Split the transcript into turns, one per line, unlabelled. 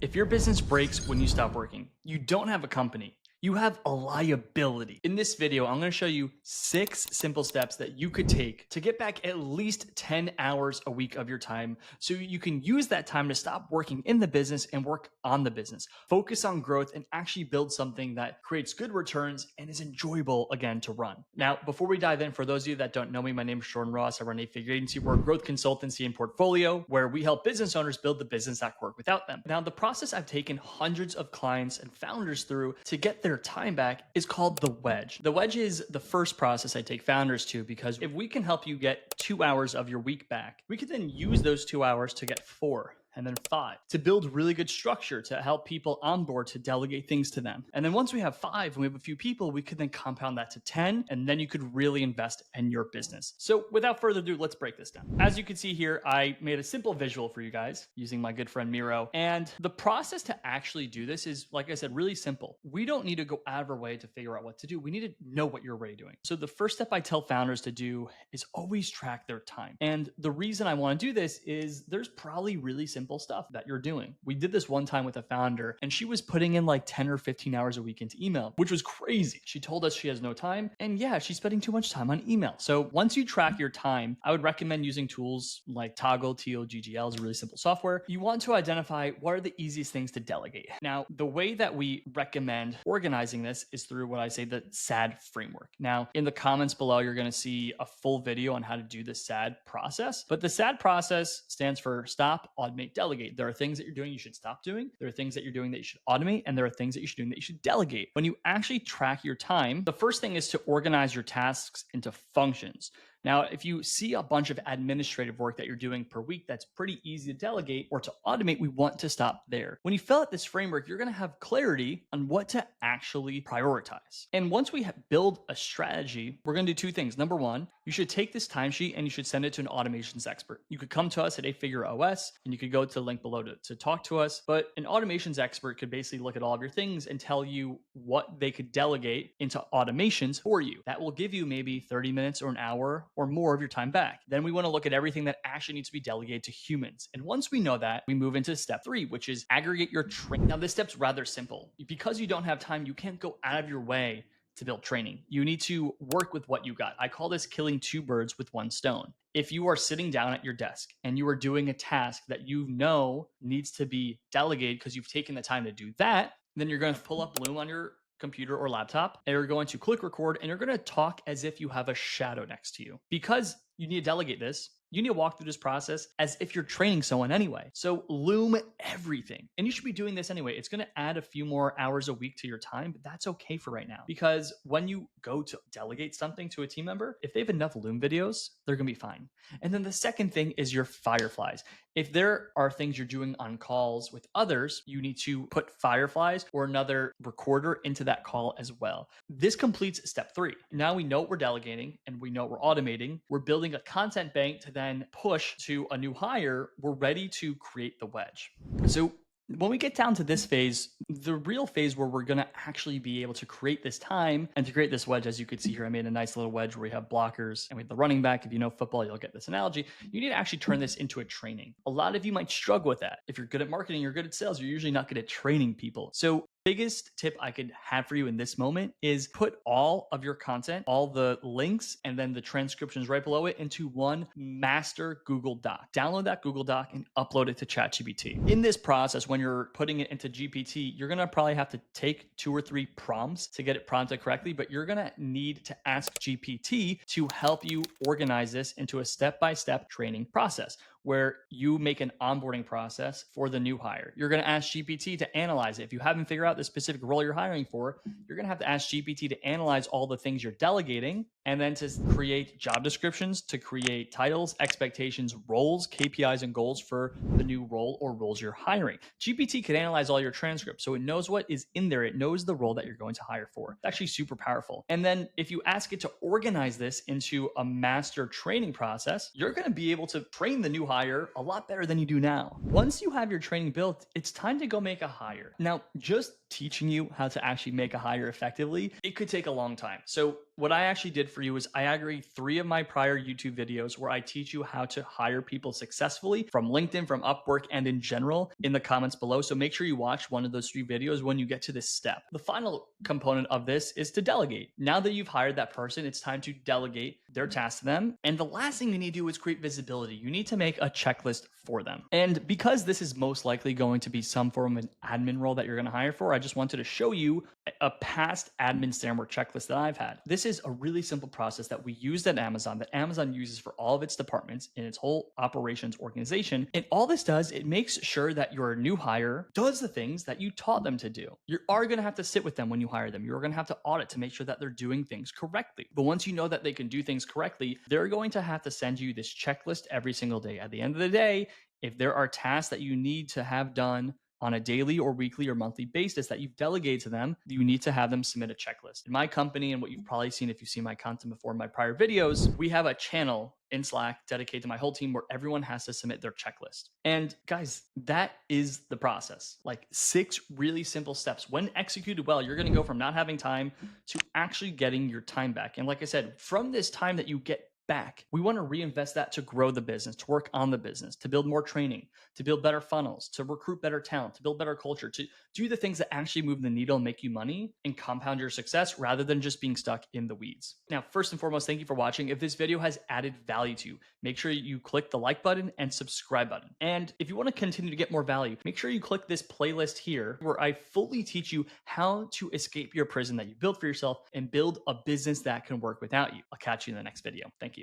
If your business breaks when you stop working, you don't have a company. You have a liability. In this video, I'm going to show you 6 simple steps that you could take to get back at least 10 hours a week of your time so you can use that time to stop working in the business and work on the business. Focus on growth and actually build something that creates good returns and is enjoyable again to run. Now, before we dive in, for those of you that don't know me, my name is Jordan Ross. I run a figure agency, we're a growth consultancy and portfolio where we help business owners build the business that can work without them. Now, the process I've taken hundreds of clients and founders through to get their time back is called the wedge. The wedge is the first process I take founders to, because if we can help you get 2 hours of your week back, we can then use those 2 hours to get 4 and then 5 to build really good structure to help people onboard, to delegate things to them. And then once we have 5 and we have a few people, we could then compound that to 10, and then you could really invest in your business. So without further ado, let's break this down. As you can see here, I made a simple visual for you guys using my good friend Miro. And the process to actually do this is, like I said, really simple. We don't need to go out of our way to figure out what to do. We need to know what you're already doing. So the first step I tell founders to do is always track their time. And the reason I want to do this is there's probably really simple stuff that you're doing. We did this one time with a founder and she was putting in like 10 or 15 hours a week into email, which was crazy. She told us she has no time, and yeah, she's spending too much time on email. So once you track your time, I would recommend using tools like Toggle. TOGGL is a really simple software. You want to identify what are the easiest things to delegate. Now, the way that we recommend organizing this is through what I say the SAD framework. Now, in the comments below, you're going to see a full video on how to do the SAD process, but the SAD process stands for stop, automate, delegate. There are things that you're doing you should stop doing. There are things that you're doing that you should automate, and there are things that you should do that you should delegate. When you actually track your time, the first thing is to organize your tasks into functions. Now, if you see a bunch of administrative work that you're doing per week that's pretty easy to delegate or to automate, we want to stop there. When you fill out this framework, you're going to have clarity on what to actually prioritize. And once we build a strategy, we're going to do 2 things. Number 1, you should take this timesheet and you should send it to an automations expert. You could come to us at A Figure OS and you could go to the link below to talk to us. But an automations expert could basically look at all of your things and tell you what they could delegate into automations for you. That will give you maybe 30 minutes or an hour or more of your time back. Then we want to look at everything that actually needs to be delegated to humans. And once we know that, we move into step 3, which is aggregate your training. Now, this step's rather simple. Because you don't have time, you can't go out of your way to build training. You need to work with what you got. I call this killing 2 birds with 1 stone. If you are sitting down at your desk and you are doing a task that you know needs to be delegated because you've taken the time to do that, then you're going to pull up Loom on your computer or laptop, and you're going to click record, and you're going to talk as if you have a shadow next to you. Because you need to delegate this, you need to walk through this process as if you're training someone anyway. So Loom everything. And you should be doing this anyway. It's going to add a few more hours a week to your time, but that's okay for right now. Because when you go to delegate something to a team member, if they have enough Loom videos, they're going to be fine. And then the second thing is your fireflies. If there are things you're doing on calls with others, you need to put fireflies or another recorder into that call as well. This completes step 3. Now we know what we're delegating and we know what we're automating. We're building a content bank to then push to a new hire. We're ready to create the wedge. So when we get down to this phase, the real phase where we're going to actually be able to create this time and to create this wedge, as you could see here, I made a nice little wedge where we have blockers and we have the running back. If you know football, you'll get this analogy. You need to actually turn this into a training. A lot of you might struggle with that. If you're good at marketing, you're good at sales, you're usually not good at training people. So biggest tip I could have for you in this moment is put all of your content, all the links, and then the transcriptions right below it into one master Google Doc. Download that Google Doc and upload it to ChatGPT. In this process, when you're putting it into GPT, you're going to probably have to take 2 or 3 prompts to get it prompted correctly, but you're going to need to ask GPT to help you organize this into a step-by-step training process where you make an onboarding process for the new hire. You're going to ask GPT to analyze it. If you haven't figured out the specific role you're hiring for, you're going to have to ask GPT to analyze all the things you're delegating and then to create job descriptions, to create titles, expectations, roles, KPIs, and goals for the new role or roles you're hiring. GPT can analyze all your transcripts, so it knows what is in there. It knows the role that you're going to hire for. It's actually super powerful. And then if you ask it to organize this into a master training process, you're going to be able to train the new hire a lot better than you do now. Once you have your training built, it's time to go make a hire. Now, just teaching you how to actually make a hire effectively, it could take a long time. So what I actually did for you is I aggregate 3 of my prior YouTube videos where I teach you how to hire people successfully from LinkedIn, from Upwork, and in general in the comments below. So make sure you watch one of those 3 videos when you get to this step. The final component of this is to delegate. Now that you've hired that person, it's time to delegate their tasks to them. And the last thing you need to do is create visibility. You need to make a checklist for them. And because this is most likely going to be some form of an admin role that you're going to hire for, I just wanted to show you a past admin framework checklist that I've had. This is a really simple process that we used at Amazon, that Amazon uses for all of its departments in its whole operations organization. And all this does, it makes sure that your new hire does the things that you taught them to do. You are going to have to sit with them when you hire them. You're going to have to audit to make sure that they're doing things correctly. But once you know that they can do things correctly, they're going to have to send you this checklist every single day. At the end of the day, if there are tasks that you need to have done on a daily or weekly or monthly basis that you've delegated to them, you need to have them submit a checklist. In my company, and what you've probably seen if you've seen my content before in my prior videos, we have a channel in Slack dedicated to my whole team where everyone has to submit their checklist. And guys, that is the process. Like 6 really simple steps. When executed well, you're going to go from not having time to actually getting your time back. And like I said, from this time that you get back, we want to reinvest that to grow the business, to work on the business, to build more training, to build better funnels, to recruit better talent, to build better culture, to do the things that actually move the needle and make you money and compound your success rather than just being stuck in the weeds. Now, first and foremost, thank you for watching. If this video has added value to you, make sure you click the like button and subscribe button. And if you want to continue to get more value, make sure you click this playlist here where I fully teach you how to escape your prison that you built for yourself and build a business that can work without you. I'll catch you in the next video. Thank you.